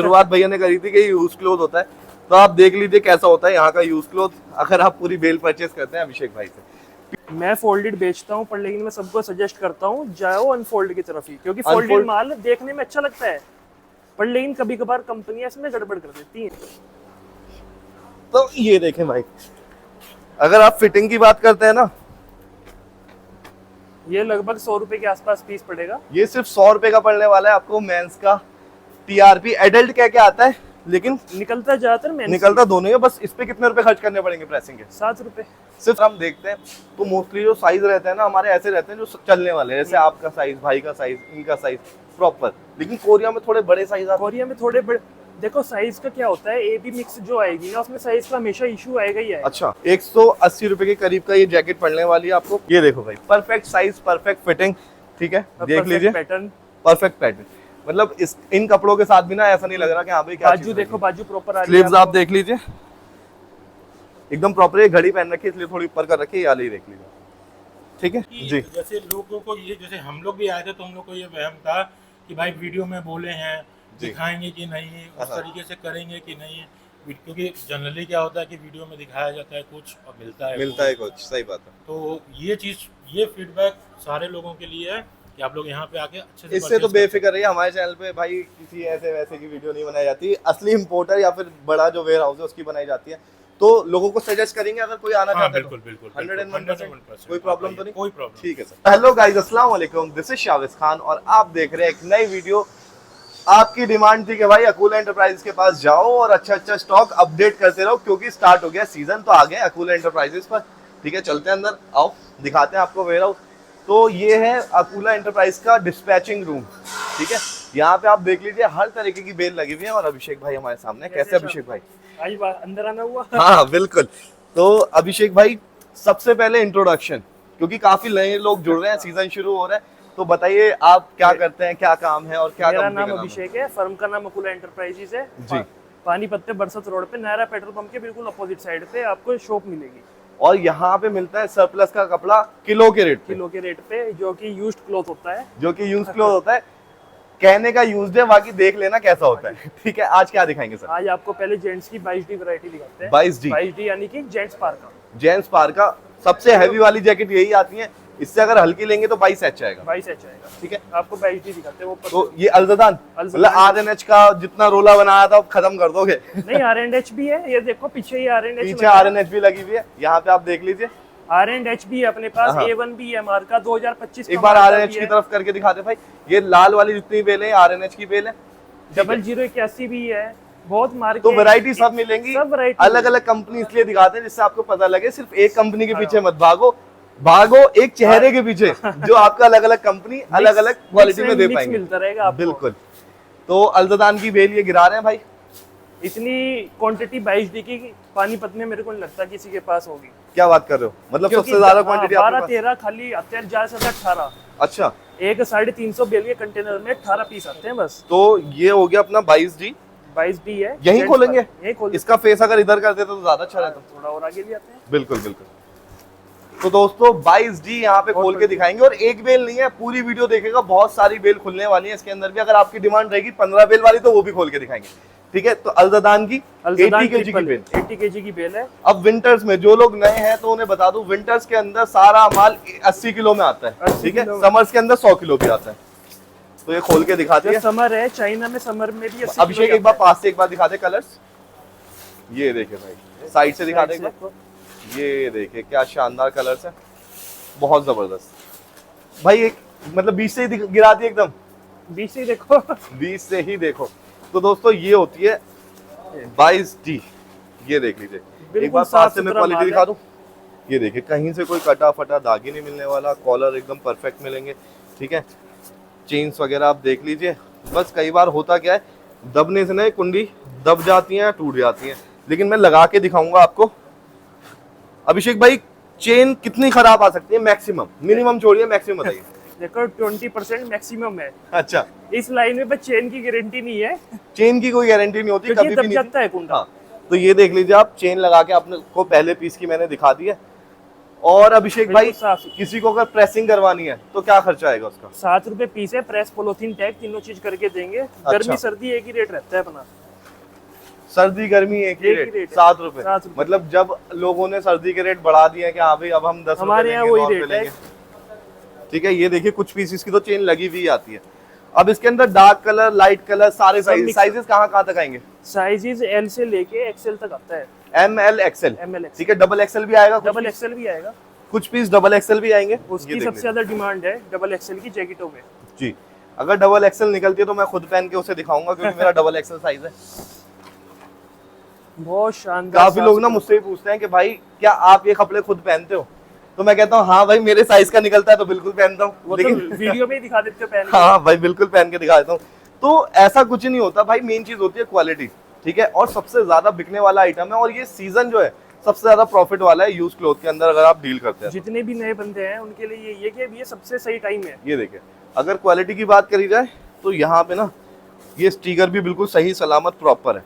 शुरुआत भैया ने करी थी कि यूज क्लोथ होता है, तो आप देख लीजिए कैसा होता है यहाँ का यूज क्लोथ, अगर आप पूरी बेल परचेज करते हैं अभिषेक भाई से। मैं फोल्डेड बेचता हूँ, पर लेकिन मैं सबको सजेस्ट करता हूँ जाओ अनफोल्ड की तरफ ही, क्योंकि फोल्डेड माल देखने में अच्छा लगता है, पर लेकिन कभी कभार कंपनियां इसमें गड़बड़ कर देती हैं। तो ये देखें भाई, अगर आप फिटिंग की बात करते हैं ना, ये लगभग 100 रुपए के आसपास पीस पड़ेगा। ये सिर्फ 100 रुपए का पड़ने वाला है आपको। मेंस का टीआरपी एडल्ट कह के आता है, लेकिन निकलता ज्यादातर मेंस निकलता दोनों है। बस इस पे कितने रुपए खर्च करने पड़ेंगे प्रेसिंग के? 7 रुपए। सिर्फ हम देखते हैं तो मोस्टली जो साइज रहते हैं ना हमारे ऐसे रहते हैं जो चलने वाले हैं, जैसे आपका साइज, भाई का साइज, इनका साइज प्रॉपर। लेकिन कोरिया में थोड़े बड़े साइज आते हैं। कोरिया में थोड़े बड़े, देखो साइज का क्या होता है, ए बी मिक्स जो आएगी ना उसमें साइज का हमेशा इशू आएगा ही आएगा। अच्छा, 180 रुपए के करीब का ये जैकेट पड़ने वाली है आपको। ये देखो भाई, परफेक्ट साइज, परफेक्ट फिटिंग, ठीक है, देख लीजिए, पैटर्न, परफेक्ट पैटर्न। मतलब इन कपड़ों के साथ भी ना ऐसा नहीं लग रहा कि हाँ भाई क्या बाजू देखो, बाजू प्रॉपर आ रही है। स्लीव्स आप देख लीजिए एकदम प्रॉपर। ये घड़ी पहन रखी है इसलिए थोड़ी ऊपर कर रखी है, ये देख लीजिए, ठीक है जी। जैसे लोगों को ये, जैसे हम लोग भी आए थे तो हम लोग को ये वहम था कि भाई वीडियो में बोले हैं, दिखाएंगे कि नहीं, उस तरीके से करेंगे कि नहीं, क्योंकि जनरली क्या होता है कि वीडियो में दिखाया जाता है कुछ और मिलता है कुछ। सही बात है। तो ये चीज, ये फीडबैक सारे लोगों के लिए है कि आप लोग यहाँ पे आके अच्छे से इससे तो बेफिक्र रहिए, हमारे चैनल पे भाई किसी ऐसे वैसे की वीडियो नहीं बनाई जाती। असली इंपोर्टर या फिर बड़ा जो वेयर हाउस है उसकी बनाई जाती है। तो लोगों को सजेस्ट करेंगे अगर कोई आना चाहता है। बिल्कुल बिल्कुल 101%। कोई प्रॉब्लम तो नहीं? कोई प्रॉब्लम। ठीक है सर। हेलो गाइस, अस्सलाम वालेकुम, दिस इज शाविज खान और आप देख रहे हैं एक नई वीडियो। आपकी डिमांड थी कि भाई अकूला एंटरप्राइजेस के पास जाओ और अच्छा स्टॉक अपडेट करते रहो, क्योंकि स्टार्ट हो गया सीजन, तो आ गए अकूला एंटरप्राइजेस पर। ठीक है, चलते हैं अंदर, आओ दिखाते हैं आपको वेयर हाउस। तो ये है अकूला एंटरप्राइज का डिस्पैचिंग रूम। ठीक है, यहाँ पे आप देख लीजिए हर तरीके की बेल लगी हुई है। और अभिषेक भाई हमारे सामने। कैसे अभिषेक भाई? आई बात अंदर आना हुआ। हाँ बिल्कुल। तो अभिषेक भाई, सबसे पहले इंट्रोडक्शन, क्योंकि काफी नए लोग जुड़ रहे हैं, सीजन शुरू हो रहा है, तो बताइए आप क्या करते हैं, क्या काम है और क्या? मेरा नाम अभिषेक है, फर्म का नाम अकूला एंटरप्राइजेस है जी। पानीपत पे बरसत रोड पे नायरा पेट्रोल पंप के बिल्कुल अपोजिट साइड पे आपको शॉप मिलेगी। और यहाँ पे मिलता है सरप्लस का कपड़ा किलो के रेट पे, जो कि यूज्ड क्लॉथ होता है। होता है। कहने का यूज्ड है, बाकी देख लेना कैसा होता है। ठीक है, आज क्या दिखाएंगे सर? आज आपको पहले जेंट्स की 22D वैरायटी दिखाते हैं। 22D यानी कि जेंट्स पार्का। जेंट्स पार्का सबसे हैवी वाली जैकेट यही आती है। इससे अगर हल्की लेंगे तो 22H आएगा। 22H आएगा। ठीक है, आपको 22D दिखाते हैं। वो तो ये अल्जदान, मतलब RNH का जितना रोला बनाया था खत्म कर दोगे? नहीं, R&H भी है, ये देखो पीछे ही R&H, पीछे RNH भी लगी हुई है। यहाँ पे आप देख लीजिए R&H भी है अपने पास। A1 भी है मार्का 2025 का। एक बार RNH की तरफ करके दिखाते भाई। ये लाल वाली जितनी बेल है RNH की बेल है। 0081 भी है, बहुत मार्केट। तो वैरायटी सब मिलेंगी, सब वैरायटी अलग अलग कंपनी इसलिए दिखाते हैं जिससे आपको पता लगे। सिर्फ एक कंपनी के पीछे मत भागो एक चेहरे के पीछे, जो आपका अलग अलग कंपनी अलग अलग क्वालिटी में दे पाएंगे। मिलता रहेगा आपको। बिल्कुल। तो अल्जदान की बेल ये गिरा रहे हैं भाई। इतनी क्वांटिटी 22D की पानीपत में मेरे को नहीं लगता किसी के पास होगी। क्या बात कर रहे हो? मतलब सबसे ज्यादा क्वांटिटी 12-13 खाली अत्यार जा सकता 18। अच्छा, एक 350 बेल के कंटेनर में 18 पीस आते हैं बस। तो ये हो गया अपना 22D है। यही खोलेंगे? इसका फेस अगर इधर कर देते तो ज्यादा अच्छा रहता। थोड़ा और आगे भी आते हैं। बिल्कुल। तो दोस्तों 22D यहाँ पे खोल के दिखाएंगे। और एक बेल नहीं है, पूरी वीडियो देखेगा, बहुत सारी बेल खुलने वाली है इसके अंदर भी। अगर आपकी डिमांड रहेगी 15 बेल वाली तो वो भी खोल के दिखाएंगे। ठीक है, तो अल्जदान की 80 kg की बेल, 80 kg की बेल है। अब विंटर्स में जो लोग नए हैं तो उन्हें बता दूं, विंटर्स के अंदर सारा माल 80 किलो में आता है। ठीक है, समर्स के अंदर 100 किलो भी आता है। तो ये खोल के दिखाते हैं। समर है, चाइना में समर में भी 80 अभिषेक एक बार पास से एक बार दिखा दे कलर्स। ये देखे भाई, साइड से दिखा दे एक बार। ये देखे क्या शानदार कलर्स है, बहुत जबरदस्त भाई। एक मतलब 20 से ही गिरा दी एकदम। 20 से ही देखो। 20 से ही देखो। तो दोस्तों ये होती है 22D। ये देख लीजिए एक बार पास से मैं क्वालिटी दिखा दूं। ये देखिए कहीं से कोई कटा फटा दाग ही नहीं मिलने वाला, कॉलर एकदम परफेक्ट मिलेंगे। ठीक है, चेन्स वगैरह आप देख लीजिए। बस कई बार होता क्या है, दबने से ना कुंडी दब जाती है, टूट जाती है। लेकिन मैं लगा के दिखाऊंगा आपको। अभिषेक भाई, चेन कितनी खराब आ सकती है मैक्सिमम? मिनिमम छोड़िए, मैक्सिमम बताइए। देखो 20% मैक्सिमम है। अच्छा, इस लाइन में बस चेन की गारंटी नहीं है। चेन की कोई गारंटी नहीं होती, कभी भी नहीं जाता है कुंडा। हाँ, तो ये देख लीजिए आप, चेन लगा के आपने को पहले पीस की मैंने दिखा दी है। और अभिषेक भाई बिल्कुल साफ। किसी को अगर प्रेसिंग करवानी है तो क्या खर्चा आएगा उसका? 7 रुपए पीस है, प्रेस पॉलिथीन टैग तीनों चीज करके देंगे। गर्मी सर्दी एक ही रेट रहता है अपना। सर्दी गर्मी एक ही रेट, 7 रुपए। मतलब जब लोगों ने सर्दी के रेट बढ़ा दिए हैं कि हाँ भाई अब हम 10 हमारे यहाँ वही रेट है। ठीक है, ये देखिए कुछ पीसेस की तो चेन लगी हुई आती है। अब इसके अंदर डार्क कलर, लाइट कलर, सारे साइजेस कहाँ तक आएंगे? साइजेस एल से लेके एक्सएल तक आता है। ML XL, ठीक है। डबल एक्सएल भी आएगा? डबल एक्सएल भी आएगा, कुछ पीस डबल एक्सएल भी आएंगे। उसकी सबसे ज्यादा डिमांड है डबल एक्सएल की जैकेटों में जी। अगर डबल एक्सएल निकलती है तो मैं खुद पहन के उसे दिखाऊंगा क्योंकि मेरा डबल एक्सएल साइज है। बहुत शानदार। काफी लोग ना मुझसे भी पूछते हैं कि भाई क्या आप ये कपड़े खुद पहनते हो? तो मैं कहता हूँ हाँ भाई, मेरे साइज का निकलता है तो बिल्कुल पहनता हूँ। लेकिन तो वीडियो में ही दिखा देते हो पहन के। हाँ भाई बिल्कुल पहन के दिखा देता हूँ। तो ऐसा कुछ नहीं होता भाई, मेन चीज होती है क्वालिटी, ठीक है। और सबसे ज्यादा बिकने वाला आइटम है और ये सीजन जो है सबसे ज्यादा प्रॉफिट वाला है यूज क्लॉथ के अंदर अगर आप डील करते हैं। जितने भी नए बंदे हैं उनके लिए ये कि ये सबसे सही टाइम है। ये देखिए, अगर क्वालिटी की बात करी जाए तो यहाँ पे ना ये स्टिकर भी बिल्कुल सही सलामत प्रॉपर है,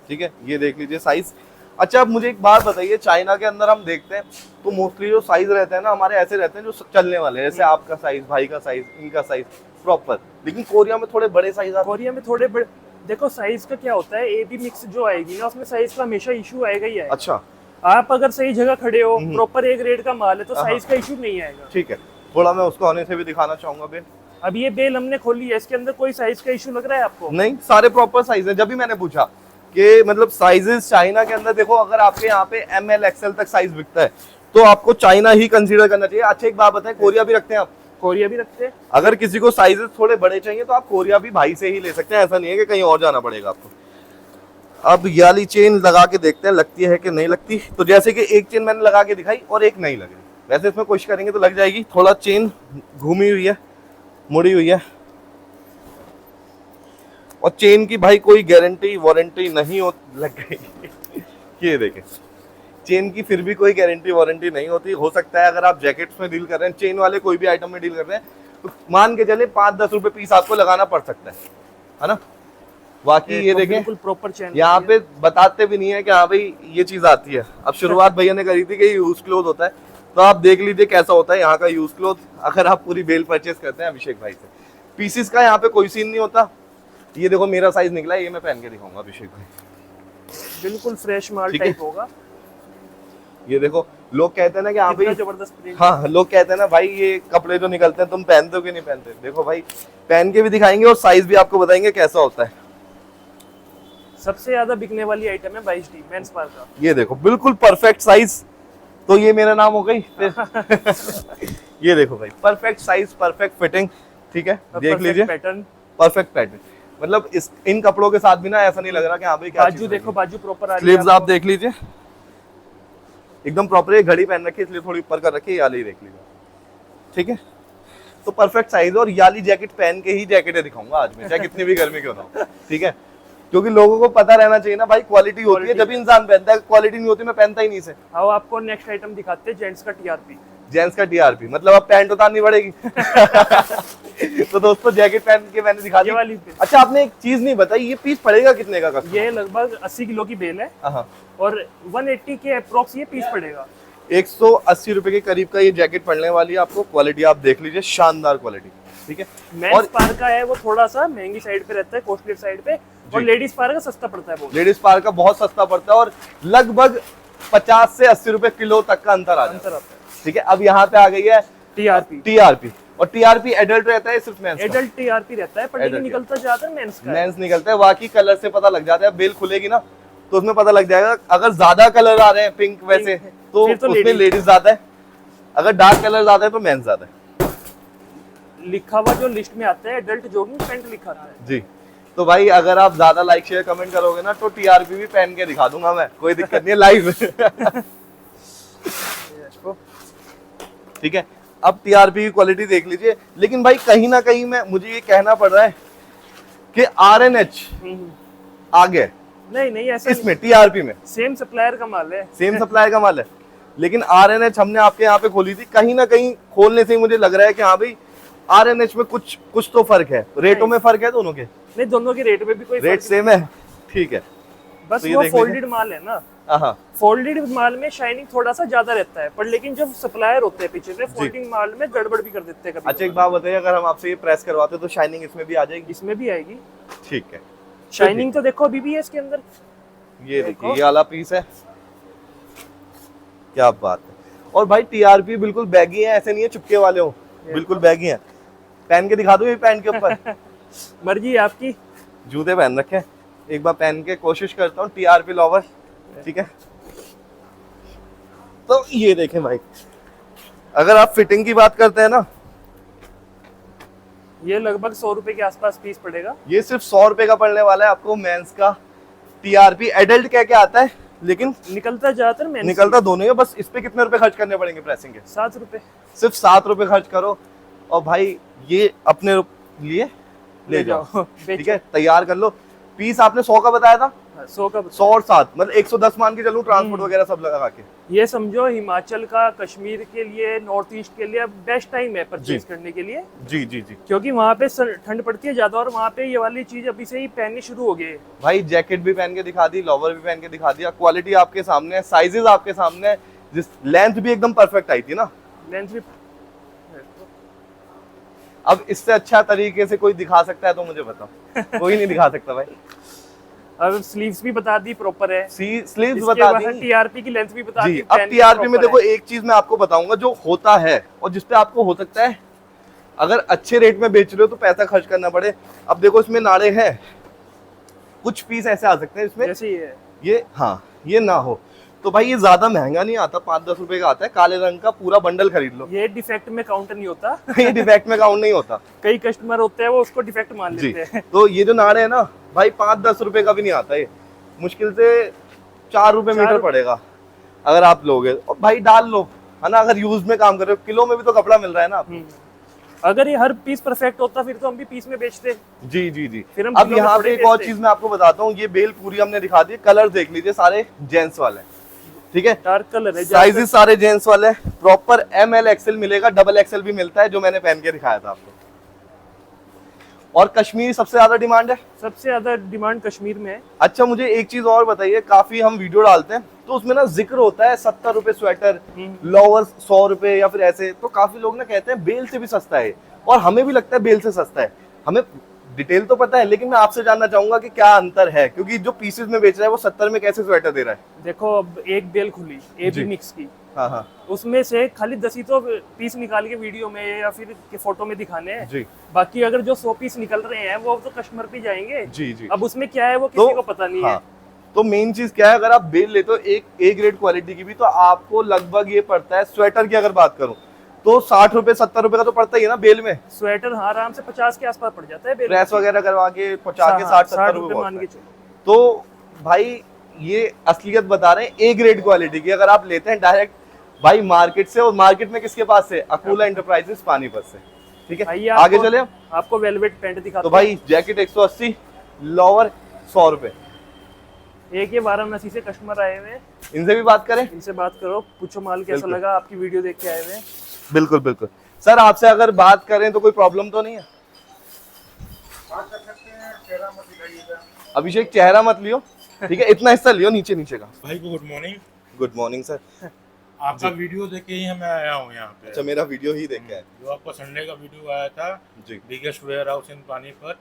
ठीक है। ये देख लीजिए साइज। अच्छा अब मुझे एक बात बताइए, चाइना के अंदर हम देखते हैं तो मोस्टली जो साइज रहते हैं ना हमारे ऐसे रहते हैं जो चलने वाले हैं, जैसे आपका साइज, भाई का साइज, इनका साइज प्रॉपर। लेकिन कोरिया में थोड़े बड़े साइज आते हैं। कोरिया में थोड़े बड़े, देखो साइज का क्या होता है, AB मिक्स जो आएगी ना उसमें साइज का हमेशा इशू आएगा ही आएगा। अच्छा, आप अगर सही जगह खड़े हो, प्रॉपर एक रेट का माल है तो साइज का इशू नहीं आएगा। ठीक है। थोड़ा मैं उसको होने से भी दिखाना चाहूंगा बेल। अब ये बेल हमने खोली है, इसके अंदर कोई साइज का इशू लग रहा है आपको? नहीं, सारे प्रॉपर साइज है। जब भी मैंने पूछा कि मतलब साइजेस चाइना के अंदर, देखो अगर आपके यहाँ पे ML XL तक साइज बिकता है तो आपको चाइना ही कंसीडर करना चाहिए। अच्छा एक बात बताएं, कोरिया भी रखते हैं आप? कोरिया भी रखते हैं। अगर किसी को साइजेस थोड़े बड़े चाहिए तो आप कोरिया भी भाई से ही ले सकते हैं, ऐसा नहीं है कि कहीं और जाना पड़ेगा आपको। अब ये वाली चेन लगा के देखते हैं लगती है कि नहीं लगती। तो जैसे कि एक चेन मैंने लगा के दिखाई और एक नहीं लग रही, वैसे इसमें कोशिश करेंगे तो लग जाएगी। थोड़ा चेन घूमी हुई है, मुड़ी हुई है, और चेन की भाई कोई गारंटी वारंटी नहीं हो, लग गई। ये देखें, चेन की फिर भी कोई गारंटी वारंटी नहीं होती। हो सकता है अगर आप जैकेट्स में डील कर रहे हैं, चेन वाले कोई भी आइटम में डील कर रहे हैं, तो मान के चले 5-10 रुपए पीस आपको लगाना पड़ सकता है ना। बाकी ये देखें बिल्कुल प्रॉपर चेन, यहाँ पे बताते भी नहीं है कि हाँ भाई ये चीज आती है। अब शुरुआत भैया ने करी थी कि यूज क्लोथ होता है, तो आप देख लीजिए कैसा होता है यहाँ का यूज क्लोथ अगर आप पूरी बेल परचेस करते हैं अभिषेक भाई से। पीसेस का यहाँ पे कोई सीन नहीं होता। ये देखो मेरा साइज निकला है, ये मैं पहन के दिखाऊंगा अभिषेक भाई, बिल्कुल फ्रेश माल टाइप होगा। ये देखो, लोग कहते हैं ना कि हाँ भाई जबरदस्त प्रिंट। हाँ, लोग कहते हैं ना भाई ये कपड़े जो निकलते हैं तुम पहनते हो कि नहीं पहनते। देखो भाई पहन के भी दिखाएंगे और साइज भी आपको बताएंगे कैसा होता है। सबसे ज्यादा बिकने वाली आइटम है 22D मेंस पार का। ये देखो बिल्कुल परफेक्ट साइज, तो ये मेरा नाम हो गई फिर। ये देखो भाई परफेक्ट साइज, परफेक्ट फिटिंग, ठीक है। देख लीजिए पैटर्न, परफेक्ट पैटर्न। मतलब इन कपड़ों के साथ भी ना ऐसा नहीं लग रहा कि हाँ भाई क्या बाजू देखो, बाजू प्रॉपर आ रही है। स्लीव्स आप देख लीजिए एकदम प्रॉपर। ये घड़ी पहन रखी है इसलिए थोड़ी ऊपर कर रखी है, याली देख लीजिए, ठीक है। तो परफेक्ट साइज। और याली जैकेट पहन के ही जैकेटें दिखाऊंगा आज मैं, चाहे कितनी भी गर्मी क्यों ना हो, ठीक है। क्योंकि लोगों को पता रहना चाहिए ना भाई, क्वालिटी होती है जब इंसान पहनता है, क्वालिटी नहीं होती मैं पहनता ही नहीं से। आओ आपको नेक्स्ट आइटम दिखाते हैं, जेंट्स का TRP। जेंट्स का TRP मतलब अब पैंट उतारनी पड़ेगी। तो दोस्तों जैकेट पहन के मैंने दिखा दी। अच्छा आपने एक चीज नहीं बताई, ये पीस पड़ेगा कितने का? ये लगभग 80 किलो की बेल है और 180 के अप्रोक्स ये पीस पड़ेगा। 180 रुपए के करीब का ये जैकेट पड़ने वाली है आपको। क्वालिटी आप देख लीजिए, शानदार क्वालिटी, ठीक है। मेंस पार का है वो थोड़ा सा महंगी साइड पे रहता है, कॉस्टली साइड पे, और लेडीज पार का सस्ता पड़ता है। लेडीज पार का बहुत सस्ता पड़ता है और लगभग 50 से 80 रुपए किलो तक का अंतर आता है, ठीक है। अब यहाँ पे आ गई है TRP। और TRP एडल्ट रहता है सिर्फ मेंस? एडल्ट TRP रहता है, पर लेकिन निकलता ज्यादा मेंस का। मेंस निकलता है, बाकी कलर से पता लग जाता है। बेल खुलेगी ना तो उसमें पता लग जाएगा। अगर ज्यादा कलर आ रहे हैं पिंक वैसे तो उसमें लेडीज ज्यादा है, अगर डार्क कलर ज्यादा है तो मेंस ज्यादा है। लिखा हुआ जो लिस्ट में आता है एडल्ट जॉगिंग पैंट लिखा आता है जी। तो भाई अगर आप ज्यादा लाइक शेयर कमेंट करोगे ना तो TRP भी पहन के दिखा दूंगा मैं, कोई दिक्कत नहीं है, लाइव। ठीक है। अब TRP की क्वालिटी देख लीजिए। लेकिन भाई कहीं ना कहीं मुझे ये कहना पड़ रहा है कि RNH आगे नहीं ऐसा इसमें TRP में सेम सप्लायर का माल है, सेम सप्लायर का माल है। लेकिन RNH हमने आपके यहाँ पे खोली थी, कहीं ना कहीं खोलने से ही मुझे लग रहा है कि हाँ भाई RNH में कुछ तो फर्क है। रेटों में फर्क है दोनों के? नहीं, दोनों के रेट में भी कोई रेट सेम है, ठीक है। बस तो वो फोल्डेड माल है ना। हाँ फोल्डेड माल में शाइनिंग थोड़ा सा ज्यादा रहता है, पर लेकिन जो सप्लायर होते हैं पीछे से फोल्डिंग माल में गड़बड़ भी कर देते हैं कभी। अच्छा एक बात बताइए, अगर हम आपसे ये प्रेस करवाते तो शाइनिंग इसमें भी आ जाएगी? इसमें भी आएगी। ठीक है, शाइनिंग तो देखो अभी भी है इसके अंदर। ये देखिए ये वाला पीस है, क्या बात है। और भाई टीआरपी बिल्कुल बैगी है, ऐसे नहीं है चुपके वाले हो, बिल्कुल बैगी है। पहन के दिखा दो ये पैंट के ऊपर। मर्जी है आपकी। जूते पहन रखे, एक बार पहन के कोशिश करता हूँ, टीआरपी लवर, ठीक है। तो ये देखें भाई, अगर आप फिटिंग की बात करते हैं ना, ये लगभग 100 रुपए के आसपास पीस पड़ेगा। ये सिर्फ 100 रुपए का पड़ने वाला है आपको। मेंस का टीआरपी एडल्ट कह के आता है, लेकिन निकलता ज्यादातर मेंस निकलता दोनों ही है। बस इस पे कितने रुपए खर्च करने पड़ेंगे प्रेसिंग के? 7 रुपए। सिर्फ 7 रुपए खर्च करो और भाई ये अपने लिए ले जाओ, ठीक है, तैयार कर लो। पीस आपने 100 का बताया था? 100 का 100 और 7 मतलब 110 मान के चलूं, ट्रांसपोर्ट वगैरह सब लगा के। ये समझो हिमाचल का, कश्मीर के लिए, नॉर्थ ईस्ट के लिए बेस्ट टाइम है परचेज करने के लिए। जी जी जी, क्योंकि वहाँ पे ठंड पड़ती है ज्यादा, और वहाँ पे ये वाली चीज अभी से ही पहननी शुरू हो गई है। भाई जैकेट भी पहन के दिखा दी, लोवर भी पहन के दिखा दिया, क्वालिटी आपके सामने है, साइजेस आपके सामने है, जिस लेंथ भी एकदम परफेक्ट आई थी ना। लेंथ भी अब इससे अच्छा तरीके से कोई दिखा सकता है तो मुझे बताओ। कोई नहीं दिखा सकता भाई। अब स्लीव्स भी बता दी प्रॉपर है, स्लीव्स बता दी, टीआरपी की लेंथ भी बता दी। जी। अब टीआरपी में देखो एक चीज मैं आपको बताऊंगा जो होता है और जिसपे आपको हो सकता है अगर अच्छे रेट में बेच रहे हो तो पैसा खर्च करना पड़े। अब देखो इसमें नाड़े हैं, कुछ पीस ऐसे आ सकते हैं इसमें, जैसे ये हाँ ये ना हो तो भाई ये ज्यादा महंगा नहीं आता, 5-10 रुपए का आता है, काले रंग का पूरा बंडल खरीद लो। ये डिफेक्ट में काउंट नहीं होता। ये डिफेक्ट में काउंट नहीं होता। कई कस्टमर होते हैं वो उसको डिफेक्ट मान लेते हैं। तो ये जो नाड़े है ना भाई 5-10 रुपए का भी नहीं आता, ये मुश्किल से 4 रुपए मीटर पड़ेगा अगर आप लोगे। और भाई डाल लो, है ना, अगर यूज में काम कर रहे हो, किलो में भी तो कपड़ा मिल रहा है ना आपको। अगर ये हर पीस परफेक्ट होता फिर तो हम भी पीस में बेचते। जी जी जी। फिर हम अब यहाँ पे एक और चीज मैं आपको बताता हूँ, ये बेल पूरी हमने दिखा दी, कलर देख लीजिए सारे जेंट्स वाले, ठीक है, डार्क कलर है, साइजेस सारे जेंट्स वाले, प्रॉपर ML XL मिलेगा, डबल XL भी मिलता है जो मैंने पहन के दिखाया था आपको। और कश्मीरी सबसे ज्यादा डिमांड है, सबसे ज्यादा डिमांड कश्मीर में है। अच्छा मुझे एक चीज और बताइए, काफी हम वीडियो डालते हैं तो उसमें ना जिक्र होता है 70 रुपए स्वेटर, लोअर 100 रुपए या फिर ऐसे, तो काफी लोग ना कहते हैं बेल से भी सस्ता है, और हमें भी लगता है बेल से सस्ता है। हमें डिटेल तो पता है, लेकिन मैं आपसे जानना चाहूंगा कि क्या अंतर है, क्योंकि जो पीसेस में बेच रहा है वो 70 में कैसे स्वेटर दे रहा है? देखो अब एक बेल खुली AB मिक्स की, हाँ हाँ, उसमें से खाली 10 ही तो पीस निकाल के वीडियो में या फिर के फोटो में दिखाने हैं जी। बाकी अगर जो 100 पीस निकल रहे हैं वो तो कस्टमर पे जाएंगे। जी जी। अब उसमें क्या है वो किसी को पता नहीं है। तो मेन चीज क्या है, अगर आप बेल लेते हो एक A ग्रेड क्वालिटी की भी, तो आपको लगभग ये पड़ता है, स्वेटर की अगर बात करूं तो 60 रुपए 70 रुपए का तो पड़ता ही है ना बेल में। स्वेटर हाँ आराम से 50 के आसपास पड़ जाता है बेल, प्रेस वगैरह करवा के पहुंचा के 60-70 रुपए मान के चलो। तो भाई ये असलियत बता रहे हैं A ग्रेड क्वालिटी की, अगर आप लेते हैं डायरेक्ट भाई मार्केट से, और मार्केट में किसके पास से? अकूला एंटरप्राइजेस पानीपत से, ठीक है। आगे चले आपको वेलवेट पैंट दिखाते तो भाई जैकेट 180, लोअर 100 रुपए। एक ये वाराणसी से कस्टमर आए हुए हैं, इनसे भी बात करें, इनसे बात करो, पूछो माल कैसा लगा, आपकी वीडियो देख के आए हुए हैं। बिल्कुल बिल्कुल सर, आपसे अगर बात करें तो कोई प्रॉब्लम तो नहीं है? अभिषेक चेहरा मत लियो, ठीक है, इतना हिस्सा लियो नीचे नीचे का। भाई को good morning. Good morning sir. आपका वीडियो देख के ही मैं आया हूँ यहाँ पे। अच्छा मेरा वीडियो ही देख के आए? जो आपका संडे का वीडियो आया था जी, biggest warehouse in Panipat,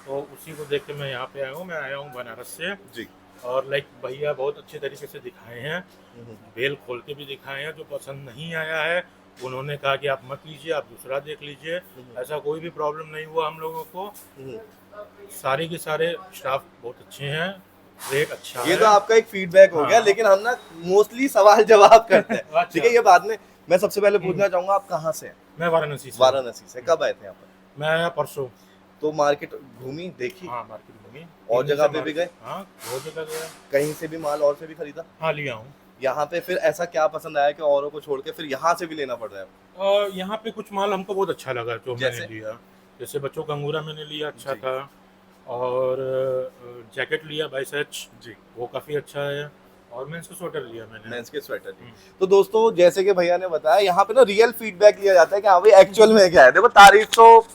तो उसी को देख के मैं यहाँ पे आया हूँ। मैं आया हूँ बनारस से जी, और लाइक भैया बहुत अच्छे तरीके से दिखाए हैं, बेल खोल के भी दिखाए हैं। जो पसंद नहीं आया है उन्होंने कहा कि आप मत लीजिए, आप दूसरा देख लीजिए। ऐसा कोई भी प्रॉब्लम नहीं हुआ हम लोगों को। सारे के सारे स्टाफ बहुत अच्छे हैं, रेट अच्छा ये तो आपका एक फीडबैक हो गया, लेकिन हम ना मोस्टली सवाल जवाब करते हैं, अच्छा। ठीक है, ये बाद में। मैं सबसे पहले पूछना चाहूंगा आप कहाँ से हैं? मैं वाराणसी से। वाराणसी से। कब आए थे यहाँ पर? मैं आया परसों। तो मार्केट घूमी, देखी? हाँ मार्केट घूमी। और जगह पे भी गए? हाँ बहुत जगह गया। कहीं से भी माल और से भी खरीदा? हाँ लिया हूँ। यहाँ पे फिर ऐसा क्या पसंद आया कि औरों को छोड़ के फिर यहाँ से भी लेना पड़ रहा है? और यहाँ पे कुछ माल हमको बहुत अच्छा लगा जो जैसे? मैंने लिया। जैसे बच्चों का अंगूरा मैंने लिया, अच्छा था। और जैकेट लिया 22H जी, वो काफ़ी अच्छा है। और मेंस का स्वेटर लिया मैंने, मेंस के स्वेटर। तो दोस्तों जैसे कि भैया ने बताया, यहाँ पे ना रियल फीडबैक लिया जाता है कि हाँ भाई एक्चुअल में क्या है। देखो तारीफ तो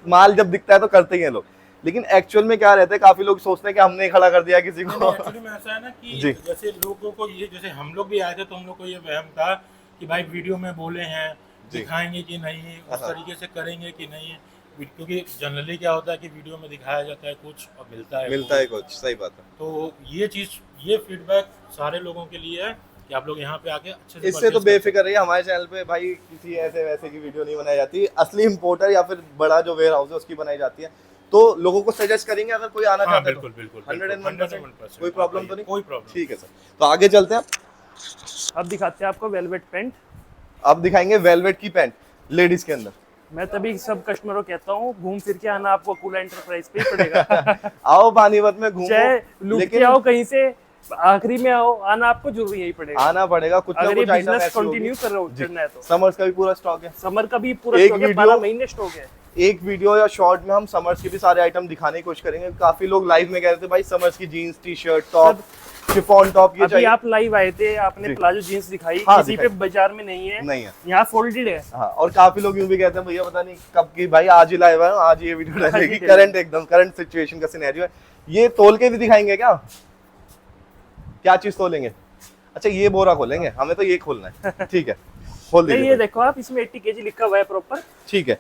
माल जब दिखता है तो करते ही हैं लोग, लेकिन एक्चुअल में क्या रहता है, काफी लोग सोचते हैं कि हमने खड़ा कर दिया किसी को। एक्चुअली में ऐसा है ना कि जी। जैसे लोगों को ये, जैसे हम लोग भी आए थे तो हम लोग को ये वहम था कि भाई वीडियो में बोले हैं, जी। दिखाएंगे कि नहीं, उस हाँ। तरीके से करेंगे कि नहीं, क्योंकि जनरली क्या होता है कि वीडियो में दिखाया जाता है कुछ और मिलता है कुछ, सही बात है। तो ये चीज, ये फीडबैक सारे लोगों के लिए है कि आप लोग यहाँ पे आके अच्छे से इससे तो purchase कर बेफिक्र रहिए, हमारे चैनल पे भाई किसी ऐसे वैसे की वीडियो नहीं बनाई जाती, असली इंपोर्टर या फिर बड़ा जो वेयर हाउस है उसकी बनाई जाती है। तो लोगों को सजेस्ट करेंगे अगर कोई आना हाँ, चाहता है बिल्कुल बिल्कुल 101%। कोई प्रॉब्लम तो नहीं? कोई प्रॉब्लम। ठीक है सर, तो आगे चलते हैं। अब दिखाते हैं आपको वेलवेट पैंट। अब दिखाएंगे वेलवेट की पैंट लेडीज के अंदर। मैं तभी सब कस्टमरों को कहता हूँ घूम फिर के आना आपको कूल एंटरप्राइज पे ही पड़ेगा। आओ पानीपत में घूमो, चाहे लुट के आओ कहीं से, आखिरी में आओ, आना आपको जरूरी यही पड़ेगा। आना पड़ेगा, कुछ ना अगर ये कुछ आइटम बिजनेस ऐसे होगी। कंटिन्यू कर रहे हो करना है तो समर्स का भी पूरा स्टॉक है। समर का भी पूरा एक स्टॉक है, वीडियो- 12 महीने स्टॉक है। एक वीडियो या शॉर्ट में हम समर्स के भी सारे आइटम दिखाने की कोशिश करेंगे। काफी लोग लाइव में कह रहे थे भाई समर्स की jeans, T shirt, top, chiffon top ये अभी चाहिए। आप लाइव आए थे, आपने जी। प्लाजो जीन्स दिखाई, हाँ, किसी पे दिखाई। बाजार में नहीं है, नहीं है। यहाँ फोल्डेड है। हाँ, और काफी लोग यूं भी कहते हैं भैया पता नहीं कब की, भाई आज ही लाइव है, आज ये वीडियो आज ही डालेगी। डालेगी। करंट एकदम करंट सिचुएशन का सिनेरियो है। ये तोल के भी दिखाएंगे क्या? क्या चीज तोलेंगे? अच्छा ये बोरा खोलेंगे, हमें तो ये खोलना है। ठीक है, खोल नहीं, दीजिए ये भाई। देखो आप, इसमें 80 kg लिखा हुआ है प्रॉपर। ठीक है,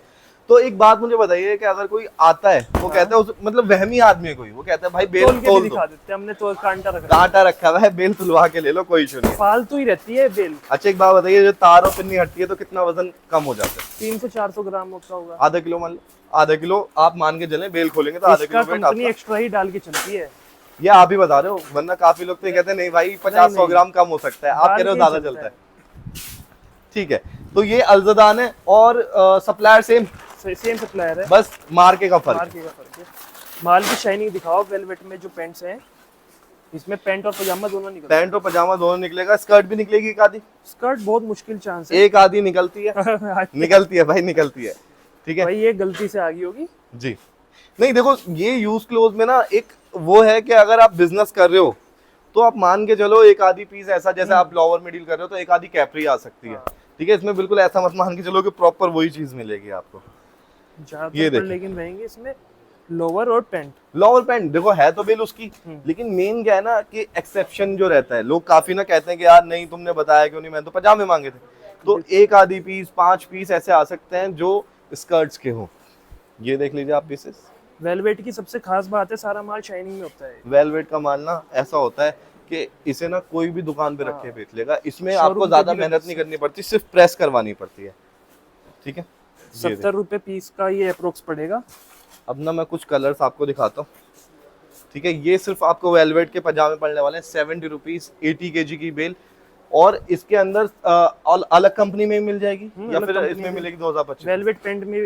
तो एक बात मुझे बताइए कि अगर कोई आता है वो कहता है मतलब वहमी आदमी है कोई, वो कहता है भाई बेल तोल के भी तोल दो, दिखा देते हैं हमने, तो कांटा रखा है। कांटा रखा हुआ है, बेल तुलवा के ले लो, कोई इशू नहीं है। फालतू ही रहती है बेल। अच्छा एक बात बताइए, जो तार और पिन्नी हटती है तो कितना वजन कम हो जाता है? 300-400 ग्राम होता होगा। आधा किलो मान लो, आधा किलो आप मान के चलें, बेल खोलेंगे तो आधा इसका किलो वेट कंपनी आपका। एक्स्ट्रा ही डाल के चलती है। ये आप ही बता रहे हो, वरना काफी लोग तो ये कहते हैं नहीं भाई 50-100 नहीं। ग्राम कम हो सकता है, आप डाल कह रहे हो के ज्यादा चलता चलता है। ठीक है, तो ये अल्जदान है और सप्लायर सेम, सेम सप्लायर है, बस मार्के का फर्क है। मार्के का फर्क है। माल की शाइनिंग दिखाओ वेलवेट में जो पैंट्स हैं, इसमें पैंट और पजामा दोनों निकलते हैं। पैंट और पजामा दोनों निकलेगा, स्कर्ट भी निकलेगी एक आधी, स्कर्ट बहुत मुश्किल चांस है। एक आधी निकलती है। निकलती है भाई, निकलती है। ठीक है भाई ये गलती से आ गई होगी। जी। नहीं देखो, ये यूज क्लोथ में ना एक वो है कि अगर आप बिजनेस कर रहे हो तो आप मान के चलो एक आधी पीस ऐसा, जैसे आप लोअर में डील कर रहे हो तो एक आधी कैपरी आ सकती है। ठीक है, इसमें बिल्कुल ऐसा मत मान के चलो कि प्रॉपर वही चीज मिलेगी आपको। ये ज्यादातर देखिए। लेकिन रहेंगे इसमें लोअर और पैंट। लोअर पैंट देखो है तो बेल उसकी, लेकिन मेन क्या है ना कि एक्सेप्शन जो रहता है, लोग काफी ना कहते हैं कि यार नहीं तुमने बताया क्यों नहीं, मैंने तो पजामे मांगे थे। तो एक आधी पीस, 5 पीस ऐसे आ सकते हैं जो स्कर्ट्स के हो। ये देख लीजिए आप पीसेस। वेलवेट की सबसे खास बात है सारा माल शाइनिंग में होता है। वेलवेट का माल ना ऐसा होता है कि इसे ना कोई भी दुकान पे रख के बेच लेगा, इसमें शोरूम आपको पे ज्यादा भी मेहनत नहीं करनी पड़ती, सिर्फ प्रेस करवानी पड़ती है। ठीक है, 70 रुपए पीस का ये अप्रोक्स पड़ेगा। अब ना मैं कुछ कलर्स आपको दिखाता हूँ। ठीक है, ये सिर्फ आपको वेलवेट के पजामे पड़ने वाले हैं 70 रुपीज, 80 kg की बेल। और इसके अंदर अलग कंपनी में मिल जाएगी या अलग फिर कंपनी इसमें में। मिलेगी 2025? वेलवेट पैंट में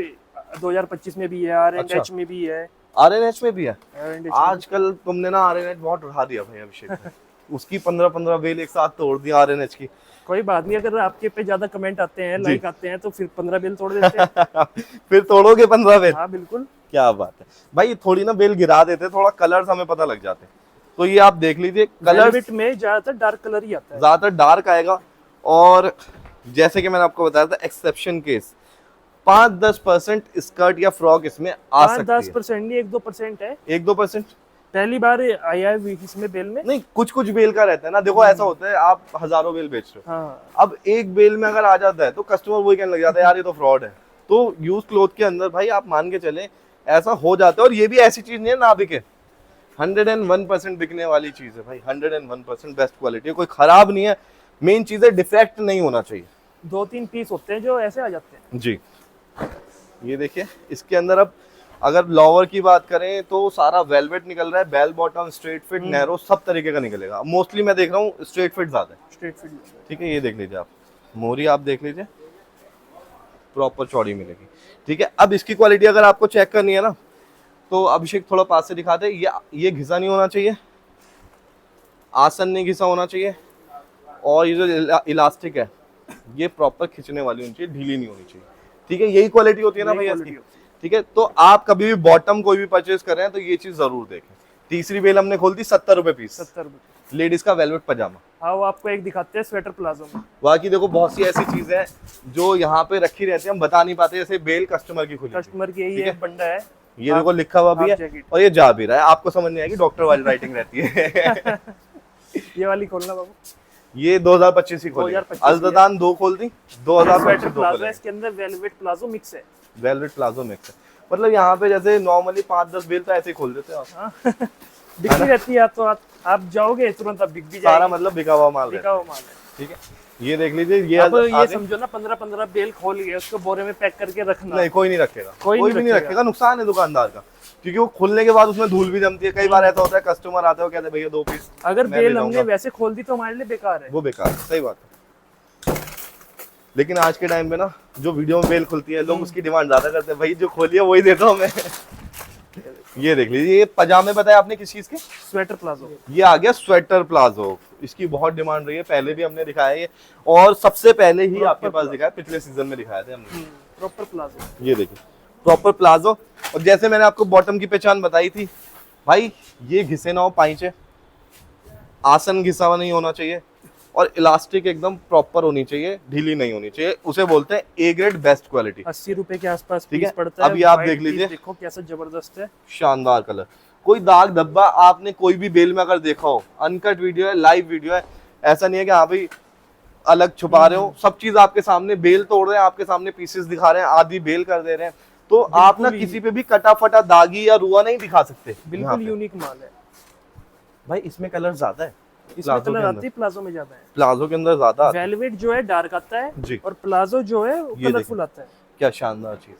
2025 में भी है, RNH अच्छा। में भी है। RNH में भी है। RNH में आजकल तुमने ना RNH बहुत उठा दिया भाई अभिषेक। उसकी 15-15 बेल एक साथ तोड़ दी RNH की। कोई बात नहीं, अगर आपके पे ज्यादा कमेंट आते हैं, जी। लाइक आते हैं, तो फिर 15 बेल तोड़ देते हैं। फिर तोड़ोगे 15 बेल? हाँ बिल्कुल। क्या बात है भाई, थोड़ी ना बेल गिरा देते, थोड़ा कलर्स हमें पता लग जाते। तो ये आप देख लीजिए, कलर्स वेलवेट में ज्यादातर डार्क कलर ही आता है। ज्यादातर डार्क आएगा। और जैसे कि मैंने आपको बताया था, एक्सेप्शन केस 5-10% स्कर्ट या फ्रॉक इसमें आ सकती है। 5-10% नहीं, 1-2% है। 1-2%? पहली बार आया है इसमें बेल में। नहीं, कुछ कुछ बेल का रहता है ना। देखो ऐसा होता है, आप हजारों बेल बेच रहे हो, हाँ, अब एक बेल में अगर आ जाता है तो कस्टमर वही कहने लग जाता है यार ये तो फ्रॉड है। तो यूज क्लोथ के अंदर भाई आप मान के चले ऐसा हो जाता है। और ये भी ऐसी चीज नहीं है ना बिके, 101% बिकने वाली चीज है भाई, 101% बेस्ट क्वालिटी है, कोई खराब नहीं है। मेन चीज है डिफेक्ट नहीं होना चाहिए। 2-3 पीस होते हैं जो ऐसे आ जाते हैं। जी, ये देखिए इसके अंदर अब अगर लोअर की बात करें तो सारा वेलवेट निकल रहा है, bell bottom, straight fit, narrow, सब तरीके का निकलेगा। मोस्टली मैं देख रहा हूँ स्ट्रेट फिट ज्यादा है। Straight fit. ठीक है, ये देख लीजिए आप, मोरी आप देख लीजिए, प्रॉपर चौड़ी मिलेगी। ठीक है, अब इसकी क्वालिटी अगर आपको चेक करनी है ना तो अभिषेक थोड़ा पास से दिखा दे। ये घिसा नहीं होना चाहिए, आसन नहीं घिसा होना चाहिए, और ये जो इलास्टिक है ये प्रॉपर खींचने वाली होनी चाहिए, ढीली नहीं होनी चाहिए। ठीक है, यही क्वालिटी होती है ना यही भैया quality इसकी। ठीक है, तो आप कभी भी बॉटम कोई भी परचेज कर रहे हैं तो ये चीज जरूर देखें। तीसरी बेल हमने खोल दी 70 रुपए पीस, 70 रुपए। लेडीज का वेलवेट पजामा। हाँ, वो आपको एक दिखाते हैं स्वेटर प्लाजो में। बाकी देखो बहुत सी ऐसी चीजें हैं जो यहाँ पे रखी रहती है, हम बता नहीं पाते। जैसे बेल कस्टमर की खुली, कस्टमर की यही ठीक है, है। बंडा है। ये देखो लिखा हुआ भी हाफ है जैकेट। और ये जा भी रहा है, आपको समझ नहीं आएगी, डॉक्टर वाली राइटिंग रहती है। ये वाली खोलना बाबू। ये 2025 की खोली, 2025 अल्जदान 2 खोल दी, 2025 स्वेटर 2 प्लाजो है, खोले, इसके अंदर वेलवेट प्लाजो मिक्स है। वेलवेट प्लाजो मिक्स है। मतलब यहाँ पे जैसे नॉर्मली 5-10 बेल तो ऐसे ही खोल देते हैं आप, हाँ। बिकती रहती है, तो आप जाओगे तुरंत, आप बिक भी सारा जाएगी। मतलब बिका हुआ माल बिका रहता हुआ है। माल है। ठीक है, ये देख लीजिए, ये अब ये आगे- समझो ना 15-15 बेल खोल गए, उसको बोरे में पैक करके रखना। नहीं कोई नहीं रखेगा, कोई कोई नहीं भी नहीं रखेगा। रखेगा, नुकसान है दुकानदार का, क्योंकि वो खुलने के बाद उसमें धूल भी जमती है। कई बार ऐसा होता है कस्टमर आते हो कहते हैं भैया 2 पीस, अगर मैं ले बेल हमने जाऊंगा। वैसे खोल दी तो हमारे लिए बेकार है। वो बेकार है, सही बात है। लेकिन आज के टाइम पे ना जो वीडियो में बेल खुलती है लोग उसकी डिमांड ज्यादा करते हैं, भाई जो खोली है वही देता हूँ मैं। ये देख लीजिए, ये पजामे बताया आपने किस चीज के? Sweater palazzo. ये आ गया स्वेटर प्लाजो, इसकी बहुत डिमांड रही है, पहले भी हमने दिखाया ये, और सबसे पहले ही आपके पास दिखाया, पिछले सीजन में दिखाया था हमने। Proper palazzo. ये देखिए प्रॉपर प्लाजो, और जैसे मैंने आपको बॉटम की पहचान बताई थी भाई, ये घिसे ना हो पाइचे, आसन घिसा हुआ नहीं होना चाहिए, और इलास्टिक एकदम प्रॉपर होनी चाहिए, ढीली नहीं होनी चाहिए, उसे बोलते हैं ए ग्रेड बेस्ट क्वालिटी। 80 रुपए के आसपास ठीक पीस है, पड़ता है। अभी आप White देख piece लीजिए। देखो कैसा जबरदस्त है। शानदार कलर, कोई दाग धब्बा आपने कोई भी बेल में अगर देखा हो, अनकट वीडियो है, लाइव वीडियो है, ऐसा नहीं है कि हाँ भाई अलग छुपा रहे हो, सब चीज आपके सामने, बेल तोड़ रहे हैं आपके सामने, पीसेस दिखा रहे हैं, आधी बेल कर दे रहे हैं, तो आप ना किसी पे भी कटा फटा दागी या रुआ नहीं दिखा सकते। यहाँ बिल्कुल पे। यूनिक माल है। भाई इसमें कलर ज्यादा है, इसमें प्लाजो कलर के आती अंदर, है, प्लाजो में ज्यादा है। प्लाजो के अंदर ज्यादा आता है। वेलवेट जो है डार्क आता है जी। और प्लाजो जो है ये कलरफुल आता है। क्या शानदार चीज,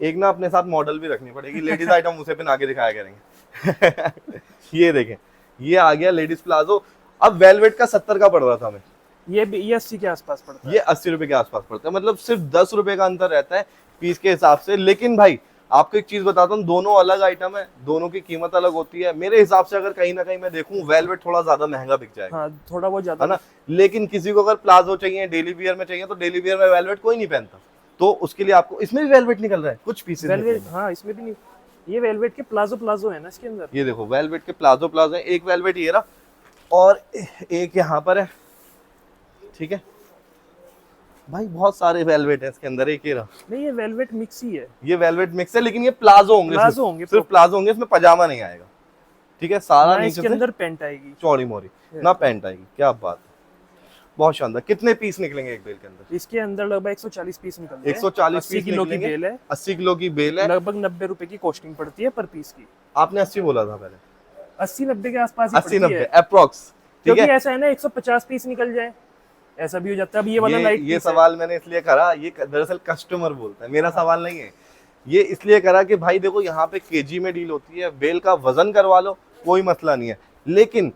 एक ना अपने साथ मॉडल भी रखनी पड़ेगी, लेडीज आइटम उसे पहना के दिखाया करेंगे। ये देखें, ये आ गया लेडीज प्लाजो। अब वेलवेट का 70 का पड़ रहा था हमें, ये 80 के आसपास पड़ता है। ये 80 रुपए के आसपास पड़ता है, मतलब सिर्फ 10 रुपए का अंतर रहता है पीस के हिसाब से। लेकिन भाई आपको एक चीज बताता हूँ, दोनों अलग आइटम है, दोनों की कीमत अलग होती है। मेरे हिसाब से अगर कहीं ना कहीं मैं देखूं, वेलवेट थोड़ा ज्यादा महंगा बिक जाएगा, हाँ, थोड़ा बहुत ज्यादा है ना। लेकिन किसी को अगर प्लाजो चाहिए, डेली वियर में चाहिए, तो डेली वियर में वेलवेट कोई नहीं पहनता, तो उसके लिए आपको इसमें भी वेलवेट निकल रहा है, कुछ पीसेस वेलवेट। हाँ, इसमें भी नहीं, ये वेलवेट के प्लाजो है ना इसके अंदर। ये देखो वेलवेट के प्लाजो है, एक वेलवेट ये रहा और एक यहाँ पर है। ठीक है भाई, बहुत सारे वेलवेट है इसके अंदर, एक ये रहा। नहीं, ये वेलवेट मिक्स ही है। ये वेलवेट मिक्स है, लेकिन ये प्लाजो होंगे, प्लाजो होंगे, सिर्फ प्लाजो होंगे, इसमें पजामा नहीं आएगा। ठीक है, सारा ना नीचे इसके से अंदर पैंट आएगी। चौड़ी मोरी, ना पैंट आएगी। क्या बात है, बहुत शानदार। कितने पीस निकलेंगे एक बेल के अंदर? इसके अंदर लगभग 140 पीस निकलते हैं। 140 80 पीस किलो की निकलेंगे। बेल है, 80 किलो की बेल है। लगभग 90 रुपए की कॉस्टिंग पड़ती है पर पीस की। आपने 80 बोला था पहले, 80-90 के आसपास ही 80-90 पड़ती है। अप्रोक्स। ठीक क्योंकि है, ऐसा है ना, 150 पीस निकल जाए, ऐसा भी हो जाता है। अब ये वाला लाइट ये सवाल मैंने इसलिए करा, ये दरअसल कस्टमर बोलता है, मेरा सवाल नहीं है। ये इसलिए करा कि भाई देखो यहाँ पे केजी में डील होती है, बेल का वजन करवा लो, कोई मसला नहीं है। लेकिन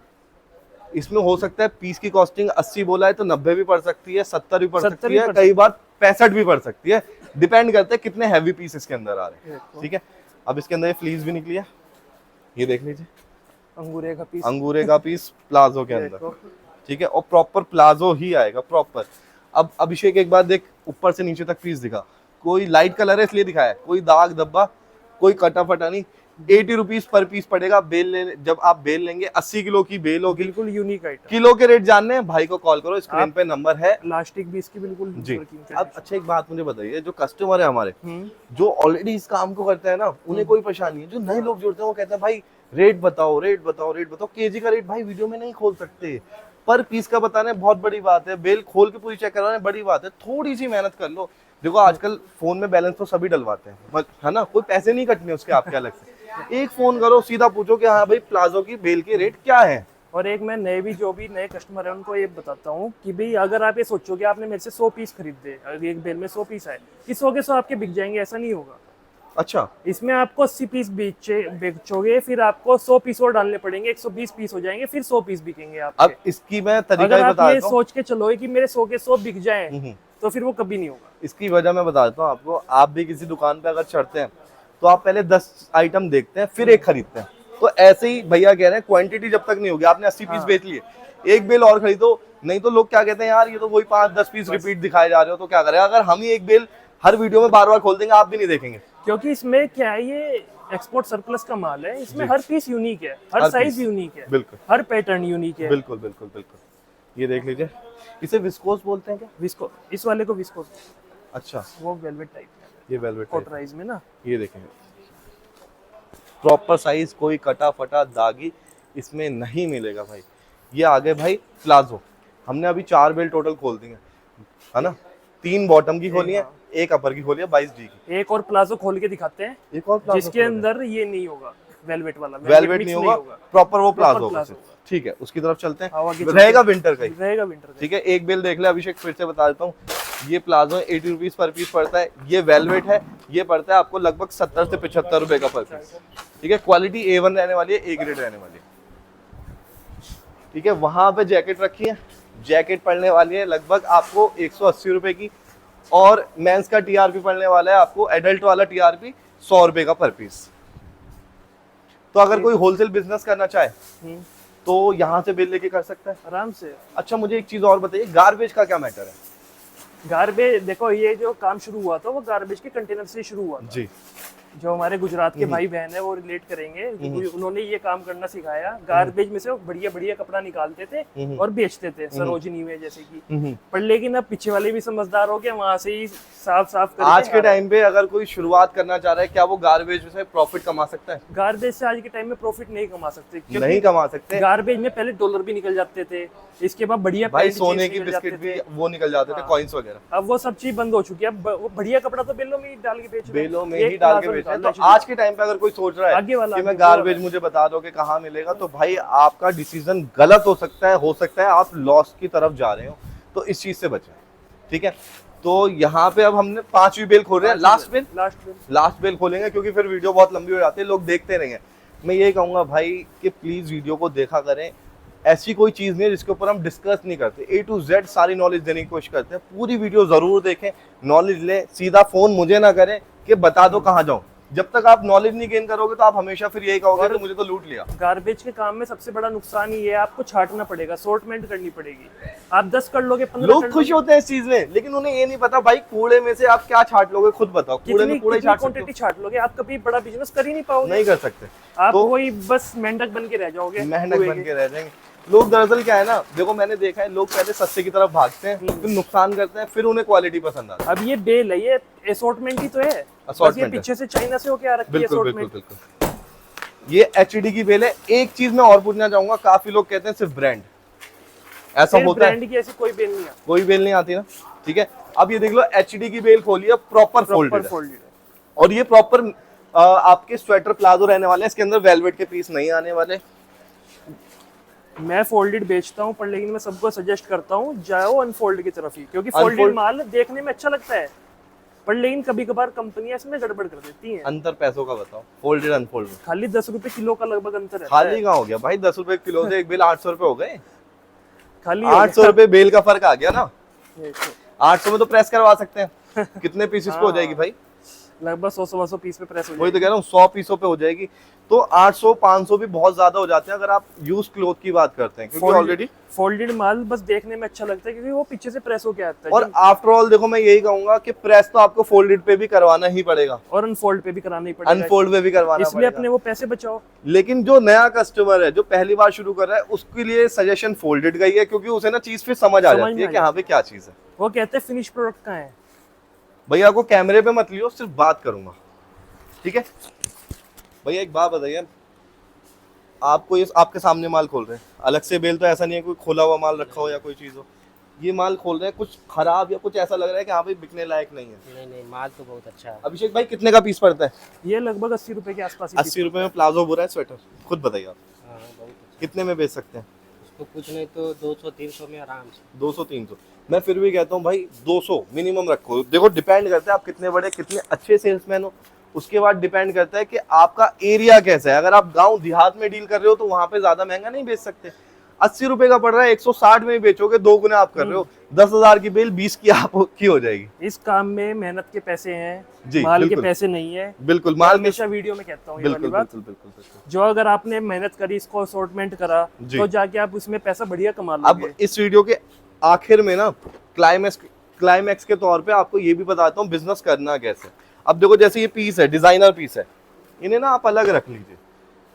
इसमें हो सकता है पीस की कॉस्टिंग 80 बोला है तो 90 भी पड़ सकती है, 70 भी पड़ 70 सकती भी है, पड़ कई बार 65 भी पड़ सकती है, डिपेंड करता है कितने हैवी पीस इसके अंदर आ रहे हैं। ठीक है, अब इसके अंदर ये फ्लीस भी निकली है, ये देख लीजिए, अंगूरे का पीस। अंगूरे का पीस प्लाजो के अंदर। देखो। ठीक है, और प्रॉपर प्लाजो ही आएगा प्रॉपर। अब अभिषेक एक बार देख, ऊपर से नीचे तक पीस दिखा, कोई लाइट कलर है इसलिए दिखाया, कोई दाग धब्बा, कोई कटा फटा नहीं। 80 रुपीज पर पीस पड़ेगा। बेल ले, जब आप बेल लेंगे 80 किलो की बेल होगी। बिल्कुल यूनिक आइटम। किलो के रेट जानने हैं भाई को कॉल करो, स्क्रीन पे नंबर है। प्लास्टिक भी इसकी बिल्कुल जी। working अब condition। अच्छा एक बात मुझे बताइए, जो कस्टमर है हमारे, हम्म। जो ऑलरेडी इस काम को करते हैं ना, उन्हें कोई परेशानी है। जो नए लोग जुड़ते हैं वो कहते हैं भाई रेट बताओ, रेट बताओ, रेट बताओ। केजी का रेट भाई वीडियो में नहीं खोल सकते, पर पीस का बताना बहुत बड़ी बात है, बेल खोल के पूरी चेक करवाना बड़ी बात है। थोड़ी सी मेहनत कर लो। देखो आजकल फोन में बैलेंस तो सभी डलवाते हैं, है ना, कोई पैसे नहीं कटने उसके आपके अलग से। एक फोन करो, सीधा पूछो कि हाँ भाई प्लाजो की बेल के रेट क्या है। और एक मैं जो भी नए कस्टमर है उनको ये बताता हूँ कि भाई अगर आप ये सोचो कि आपने मेरे से 100 पीस खरीदे, अगर एक बेल में 100 पीस आए, कि 100 के 100 आपके बिक जाएंगे, ऐसा नहीं होगा। अच्छा, इसमें आपको 80 पीस बेचोगे, फिर आपको 100 पीस और डालने पड़ेंगे, 120 पीस हो जाएंगे, फिर 100 पीस बिकेंगे आपके। अब इसकी मैं तरीका अगर ही आप बता ये देता हूँ। सोच के चलोगे कि मेरे 100 के 100 बिक जाएं, तो फिर वो कभी नहीं होगा। इसकी वजह मैं बता देता हूँ आपको। आप भी किसी दुकान पे अगर चढ़ते हैं तो आप पहले 10 आइटम देखते हैं, फिर एक खरीदते हैं। तो ऐसे ही भैया कह रहे हैं, क्वांटिटी जब तक नहीं होगी, आपने 80 पीस बेच लिए, एक बेल और खरीदो। नहीं तो लोग क्या कहते हैं, यार ये तो वही 5-10 पीस रिपीट दिखाए जा रहे हो, तो क्या करें। अगर हम ही एक बेल हर वीडियो में बार बार खोल देंगे, आप भी नहीं देखेंगे। क्योंकि इसमें क्या है, ये एक्सपोर्ट सरप्लस का माल है, इसमें हर पीस यूनिक है, हर साइज piece। यूनिक है, बिल्कुल हर पैटर्न यूनिक है। बिल्कुल बिल्कुल बिल्कुल। ये देख लीजिए, इसे विस्कोस बोलते हैं क्या? विस्को, इस वाले को विस्को, अच्छा, वो वेलवेट टाइप है, ये वेलवेट कॉटराइज में ना। ये देखें, प्रॉपर साइज, कोई कटा फटा दागी इसमें नहीं मिलेगा भाई। ये आ गए भाई प्लाजो, हमने अभी 4 बेल्ट टोटल खोल दी है ना, 3 बॉटम की खोली है, 1 अपर की खोली है 22D की। एक और प्लाजो खोल के दिखाते हैं, एक और प्लाजो जिसके अंदर ये नहीं होगा, वेलवेट वाला, वेलवेट मिक्स नहीं होगा, प्रॉपर वो प्लाजो होगा। प्लाजो होगा। ठीक है, उसकी तरफ चलते हैं, आगे रहेगा विंटर का ही, रहेगा विंटर का। ठीक है। एक बेल देख ले अभिषेक, फिर से बता देता हूँ, ये प्लाजो 80 रुपीज पर पीस पड़ता है, ये वेलवेट है, ये पड़ता है आपको लगभग 70 से 75 रुपए का पर पीस, ठीक है। क्वालिटी A1 रहने वाली है, A ग्रेड रहने वाली है, ठीक है। वहां पे जैकेट रखी है, जैकेट पड़ने वाली है लगभग आपको 180 रुपए की, और मेंस का TRP पड़ने वाला है आपको, एडल्ट वाला TRP 100 रुपए का पर पीस। तो अगर कोई होलसेल बिजनेस करना चाहे तो यहाँ से बिल लेके कर सकता है आराम से। अच्छा, मुझे एक चीज और बताइए, गार्बेज का क्या मैटर है? गार्बेज देखो, ये जो काम शुरू हुआ था वो गार्बेज के कंटेनर से शुरू हुआ था जी। जो हमारे गुजरात के भाई बहन है वो रिलेट करेंगे, उन्होंने ये काम करना सिखाया। गार्बेज में से वो बढ़िया बढ़िया कपड़ा निकालते थे और बेचते थे सरोजनी में जैसे कि। पर लेकिन अब पीछे वाले भी समझदार हो गए, वहां से ही साफ करके आज के टाइम पे अगर कोई शुरुआत करना चाह रहा है, क्या वो गार्बेज से प्रॉफिट कमा सकता है? गार्बेज से आज के टाइम में प्रॉफिट नहीं कमा सकते, नहीं कमा सकते। गार्बेज में पहले डॉलर भी निकल जाते थे, इसके बाद बढ़िया भाई सोने की बिस्किट भी वो निकल जाते थे, कॉइन्स वगैरह। अब वो सब चीज बंद हो चुकी है। अब वो बढ़िया कपड़ा तो बेलों में ही डाल के बेच रहे हैं, बेलों में ही डाल के बेच रहे हैं। तो आज के टाइम पे अगर कोई सोच रहा है कि मैं गार्बेज मुझे बता दो कि कहाँ मिलेगा, तो भाई आपका डिसीजन गलत हो सकता है आप लॉस की तरफ जा रहे हो, तो इस चीज से बचें, ठीक है। तो यहाँ पे अब हमने 5वीं बेल खोल रहे हैं, लास्ट बेल खोलेंगे क्योंकि फिर वीडियो बहुत लंबी हो जाती है, लोग देखते रहेंगे। मैं ये कहूंगा भाई कि प्लीज वीडियो को देखा करें, ऐसी कोई चीज नहीं है जिसके ऊपर हम डिस्कस नहीं करते, A to Z सारी नॉलेज देने की कोशिश करते हैं। पूरी वीडियो जरूर देखें, नॉलेज लें, सीधा फोन मुझे ना करें कि बता दो कहाँ जाऊं। जब तक आप नॉलेज नहीं गेन करोगे तो आप हमेशा फिर यही कहोगे कि मुझे तो लूट लिया। गार्बेज के काम में सबसे बड़ा नुकसान ये है, आपको छांटना पड़ेगा, सॉर्टमेंट करनी पड़ेगी। आप 10 कर लोगे, 15 लोग खुश होते हैं इस चीज में, लेकिन उन्हें ये नहीं पता भाई कूड़े में से आप क्या छांट लोगे, खुद बताओ। कूड़े में कूड़े छांट क्वांटिटी छांट लोगे, आप कभी बड़ा बिजनेस कर ही नहीं पाओगे, नहीं कर सकते। आप वही बस मेंढक बन के रह जाओगे, मेहनत बन के रह जाएंगे। लोग दरअसल क्या है ना, देखो मैंने देखा है, लोग पहले सस्ते की तरफ भागते हैं, फिर नुकसान करते हैं, फिर उन्हें क्वालिटी पसंद आती है। अब ये बेल है, ये असॉर्टमेंट ही तो है, बस ये पीछे से चाइना से होके आ रखी है असॉर्टमेंट। ये HD की बेल है। एक चीज मैं और पूछना चाहूंगा, काफी लोग कहते हैं सिर्फ ब्रांड, ऐसा होता है? ब्रांड की ऐसी कोई बेल नहीं है, कोई बेल नहीं आती ना, ठीक है। अब ये देख लो, HD की बेल खोली है, प्रॉपर फोल्डेड है, और ये प्रॉपर आपके स्वेटर प्लाजो रहने वाले हैं, इसके अंदर वेलवेट के पीस नहीं आने वाले। मैं फोल्डेड बेचता हूँ, पर लेकिन मैं सबको सजेस्ट करता हूँ जाओ अनफोल्ड की तरफ ही, क्योंकि फोल्डेड माल देखने में अच्छा लगता है, पर लेकिन कभी कभार कंपनियां इसमें गड़बड़ कर देती हैं। अंतर पैसों का बताओ, फोल्डेड अनफोल्ड में खाली 10 रुपए किलो का लगभग अंतर है। खाली कहाँ हो गया भाई, 10 रुपए किलो से एक बेल 800 रुपए हो गए, खाली 800 रुपए बेल का फर्क आ गया ना। 800 में तो प्रेस करवा सकते हैं, कितने पीसेस पे हो जाएगी भाई? लगभग 100-150 पीस पे प्रेस हो जाएगी। वही तो कह रहा हूँ, 100 पीसों पे हो जाएगी। तो 800-500 भी बहुत ज्यादा हो जाते हैं अगर आप यूज क्लोथ की बात करते हैं, क्योंकि ऑलरेडी फोल्डेड माल बस देखने में अच्छा लगता है क्योंकि वो पीछे से प्रेस होके आता है। और आफ्टर ऑल देखो, मैं यही कहूंगा कि प्रेस तो आपको फोल्डेड पे भी करवाना ही पड़ेगा, और अनफोल्ड पे भी कराना ही पड़ेगा, अनफोल्ड पे भी करवाना इसलिए अपने वो पैसे बचाओ। लेकिन जो नया कस्टमर है, जो पहली बार शुरू कर रहा है, उसके लिए सजेशन फोल्डेड का ही है, क्योंकि उसे ना चीज फिर समझ आ जाती है कि हाँ पे क्या चीज है। वो कहते हैं फिनिश प्रोडक्ट कहाँ है। भैया को कैमरे पे मत लियो, सिर्फ बात करूंगा, ठीक है। भैया एक बात बताइए, आपको ये आपके सामने माल खोल रहे हैं, अलग से बेल तो ऐसा नहीं है कोई खोला हुआ माल रखा हो या कोई चीज हो, ये माल खोल रहे हैं, कुछ खराब या कुछ ऐसा लग रहा है कि हाँ भाई बिकने लायक नहीं है? नहीं, माल तो बहुत अच्छा है। अभिषेक भाई कितने का पीस पड़ता है? ये लगभग 80 रुपए के आसपास। 80 रुपए में प्लाजो बुरा है स्वेटर, खुद बताइए आप। हाँ, बहुत अच्छा। कितने में बेच सकते हैं? उसको कुछ नहीं तो 200-300 में आराम से। 200-300 मैं फिर भी कहता हूँ भाई 200 मिनिमम रखो। देखो डिपेंड करता है आप कितने बड़े, कितने अच्छे सेल्समैन हो, उसके बाद डिपेंड करता है कि आपका एरिया कैसा है। अगर आप गांव देहात में डील कर रहे हो तो वहां पे ज्यादा महंगा नहीं बेच सकते। 80 रुपए का पड़ रहा है, 160 में ही बेचोगे, 2 गुना आप कर रहे हो। 10,000 की बेल 20 की आपकी हो जाएगी। इस काम में मेहनत के पैसे हैं जी, माल के बिल्कुल। पैसे नहीं है। बिल्कुल, माल हमेशा वीडियो में कहता हूँ ये वाली बिल्कुल बात। बिल्कुल बिल्कुल बिल्कुल। जो अगर आपने मेहनत करी, इसको असॉर्टमेंट करा, तो जाके आप उसमें पैसा बढ़िया कमा लोगे। अब इस वीडियो के आखिर में ना क्लाइमैक्स के तौर पे आपको ये भी बताता हूँ बिजनेस करना कैसे। अब देखो जैसे ये पीस है, डिजाइनर पीस है, इन्हें ना आप अलग रख लीजिए,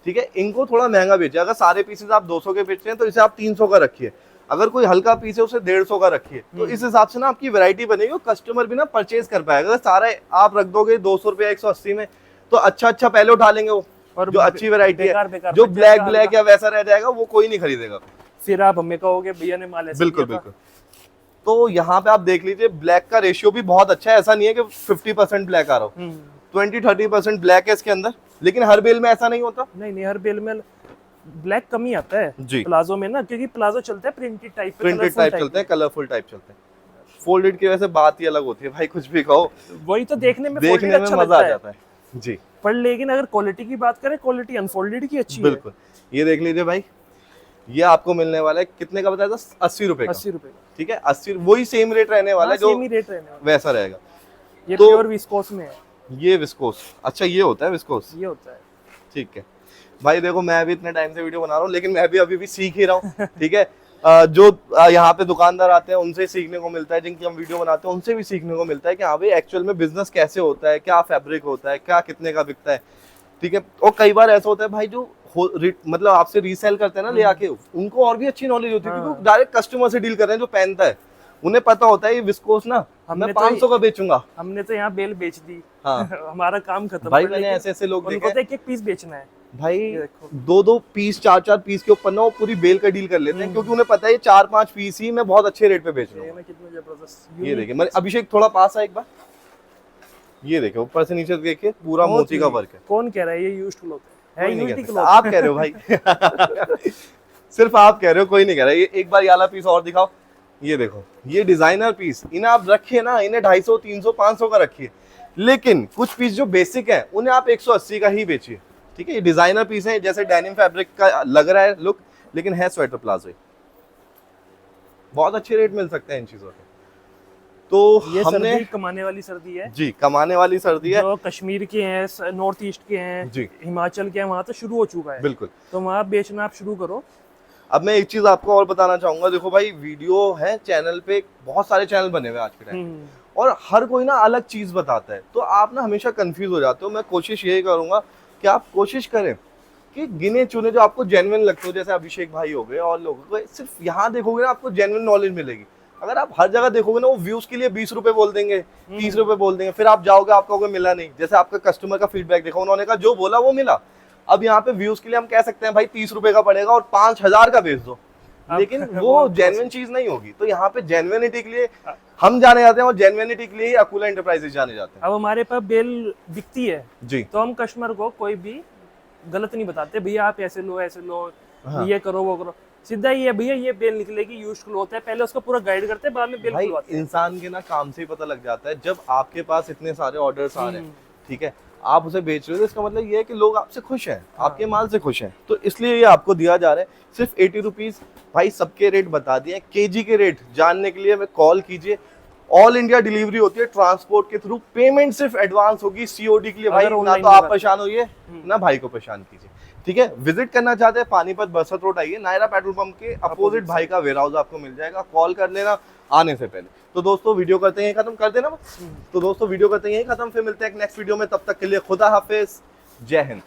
ठीक है। इनको थोड़ा महंगा बेचिए। अगर सारे पीसेस आप 200 के बेच रहे हैं तो इसे आप 300 का रखिए। अगर कोई हल्का पीस है उसे 150 का रखिए। तो इस हिसाब से ना आपकी वैरायटी बनेगी और कस्टमर भी ना परचेज कर पाएगा। अगर सारे आप रख दोगे 200 रुपया 180 में, तो अच्छा पहले उठा लेंगे वो, और जो अच्छी वैरायटी है, बेकार जो बच ब्लैक जाएगा ब्लैक या वैसा रह जाएगा वो कोई नहीं खरीदेगा। फिर आप हमें कहोगे भैया ने माल ऐसे बिल्कुल किया था। बिल्कुल। तो यहाँ पे आप देख लीजिए ब्लैक का रेशियो भी बहुत अच्छा है, ऐसा नहीं है कि 50% ब्लैक आ रहा हो, 20-30% ब्लैक है इसके अंदर, लेकिन हर बेल में ऐसा नहीं होता। नहीं हर बेल में ब्लैक कम ही आता है जी। प्लाजो में ना, क्योंकि प्लाजो चलता है प्रिंटेड टाइप, प्रिंटेड टाइप चलते हैं, कलरफुल टाइप चलते हैं। फोल्डेड की वजह से बात ही अलग होती है भाई, कुछ भी कहो वही तो देखने में देखने में अच्छा मजा लगता आ है। जाता है जी। पर लेकिन अगर क्वालिटी की बात करें, क्वालिटी अनफोल्डेड की अच्छी बिल्कुल। ये देख लीजिए भाई, ये आपको मिलने वाला है कितने का बताया था, 80 रुपए है, का। 80 रुपए का। ठीक है, 80, वही सेम रेट रहने वाला है जो सेम ही रेट रहने वाला वैसा रहेगा। है। ये तो- प्योर विस्कोस में है, ये विस्कोस, अच्छा ये होता है विस्कोस, ये होता है। ठीक है भाई। देखो मैं भी इतने टाइम से वीडियो बना रहा हूँ, लेकिन मैं भी अभी भी सीख ही रहा हूँ। ठीक है, जो यहाँ पे दुकानदार आते हैं उनसे सीखने को मिलता है, जिनकी हम वीडियो बनाते हैं उनसे भी सीखने को मिलता है कि हाँ भाई एक्चुअल में बिजनेस कैसे होता है, क्या फैब्रिक होता है, क्या कितने का बिकता है। ठीक है, और कई बार ऐसा होता है भाई जो मतलब आपसे रीसेल करते हैं ना ले आके, उनको और भी अच्छी नॉलेज होती है, क्योंकि डायरेक्ट कस्टमर से डील कर रहे हैं जो पहनता है, उन्हें पता होता है ये विस्कोस ना हमने मैं तो 500 का बेचूंगा। हमने तो यहाँ बेल बेच दी। हाँ। हमारा काम खत्म। भाई पर मैंने लेकिन ऐसे ऐसे लोग उनको देखे तो एक पीस बेचना है भाई, ये देखो। 2-2 पीस 4-4 पीस के ऊपर ना वो पूरी बेल का डील कर लेते हैं, क्योंकि उन्हें पता है ये 4-5 पीस ही मैं बहुत अच्छे रेट पे बेच रहा हूँ। देखना कितना जबरदस्त। ये देखिए, मैं अभिषेक थोड़ा पास आ एक बार, ये देखिए ऊपर से नीचे देखिए पूरा बहुत मोती का ही- वर्क है। कौन कह रहा है ये यूज्ड क्लॉथ है? कोई नहीं यूज्ड कह सकता, क्लॉथ। आप कह रहे हो भाई। सिर्फ आप कह रहे हो, कोई नहीं कह रहा। ये एक बार ये वाला पीस और दिखाओ, ये देखो, ये डिजाइनर पीस इन्हें आप रखिए ना, इन्हें 250, 300, 500 का रखिए, लेकिन कुछ पीस जो बेसिक है उन्हें आप 180 का ही बेचिए। ठीक है, ये डिजाइनर पीस है, जैसे डेनिम फैब्रिक का लग रहा है लुक, लेकिन है स्वेटर प्लाजो। बहुत अच्छे रेट मिल सकते हैं इन चीजों के। तो ये हमने सर्दी कमाने वाली सर्दी है, जी कमाने वाली सर्दी है जो कश्मीर के हैं, नॉर्थ ईस्ट के हैं, जी। हिमाचल के हैं, वहाँ तो शुरू हो चुका है। बिल्कुल। तो वहाँ बेचना आप शुरू करो। अब मैं एक चीज आपको और बताना चाहूंगा, देखो भाई वीडियो है चैनल पे, बहुत सारे चैनल बने हुए हैं आज के टाइम, और हर कोई ना अलग चीज बताता है, तो आप ना हमेशा कंफ्यूज हो जाते हो। मैं कोशिश यही करूंगा कि आप कोशिश करें कि गिने चुने जो आपको जेन्युइन लगते हो, जैसे अभिषेक भाई हो गए और लोग, तो सिर्फ यहाँ देखोगे ना आपको जेन्युइन नॉलेज मिलेगी। अगर आप हर जगह देखोगे ना वो व्यूज के लिए 20 रुपए बोल देंगे, 30 रुपए बोल देंगे, फिर आप जाओगे आपको कोई मिला नहीं। जैसे आपका कस्टमर का फीडबैक देखो, उन्होंने कहा जो बोला वो मिला। अब यहाँ पे व्यूज के लिए हम कह सकते हैं भाई 30 रुपए का पड़ेगा और 5000 का बेच दो, लेकिन वो जेन्युइन चीज नहीं होगी। तो यहाँ पे जेन्युइनिटी के लिए हम जाने जाते हैं, और जेन्युइनिटी के लिए ही अकुला एंटरप्राइजेस जाने जाते हैं। अब हमारे पास बेल बिकती है, जी तो हम कस्टमर को कोई भी गलत नहीं बताते, भैया आप ऐसे लो ऐसे लो, हाँ। ये करो वो करो। सीधा ये भैया ये बेल निकलेगी, यूज्ड क्लॉथ है, पहले उसको पूरा गाइड करते हैं, बाद में बेल भाई खुलवाते हैं। इंसान के ना काम से ही पता लग जाता है, जब आपके पास इतने सारे ऑर्डर्स आ रहे हैं, ठीक है, आप उसे बेच रहे हो, तो इसका मतलब ये है कि लोग आपसे खुश हैं, आपके माल से खुश हैं, तो इसलिए ये आपको दिया जा रहा है सिर्फ 80 रुपीज। भाई सबके रेट बता दिए, केजी के रेट जानने के लिए हमें कॉल कीजिए। ऑल इंडिया डिलीवरी होती है ट्रांसपोर्ट के थ्रू, पेमेंट सिर्फ एडवांस होगी सीओडी के लिए। भाई अगर ना online तो आप होगा। परेशान होइए ना भाई को परेशान कीजिए। ठीक है, विजिट करना चाहते हैं पानीपत बरसत रोड आइए, नायरा पेट्रोल पंप के अपोजिट भाई का वेयर हाउस आपको मिल जाएगा, कॉल कर लेना आने से पहले। तो दोस्तों वीडियो करते हैं खत्म, कर देना। तो दोस्तों वीडियो करते हैं खत्म, फिर मिलते हैं नेक्स्ट वीडियो में, तब तक के लिए खुदा हाफिज, जय हिंद।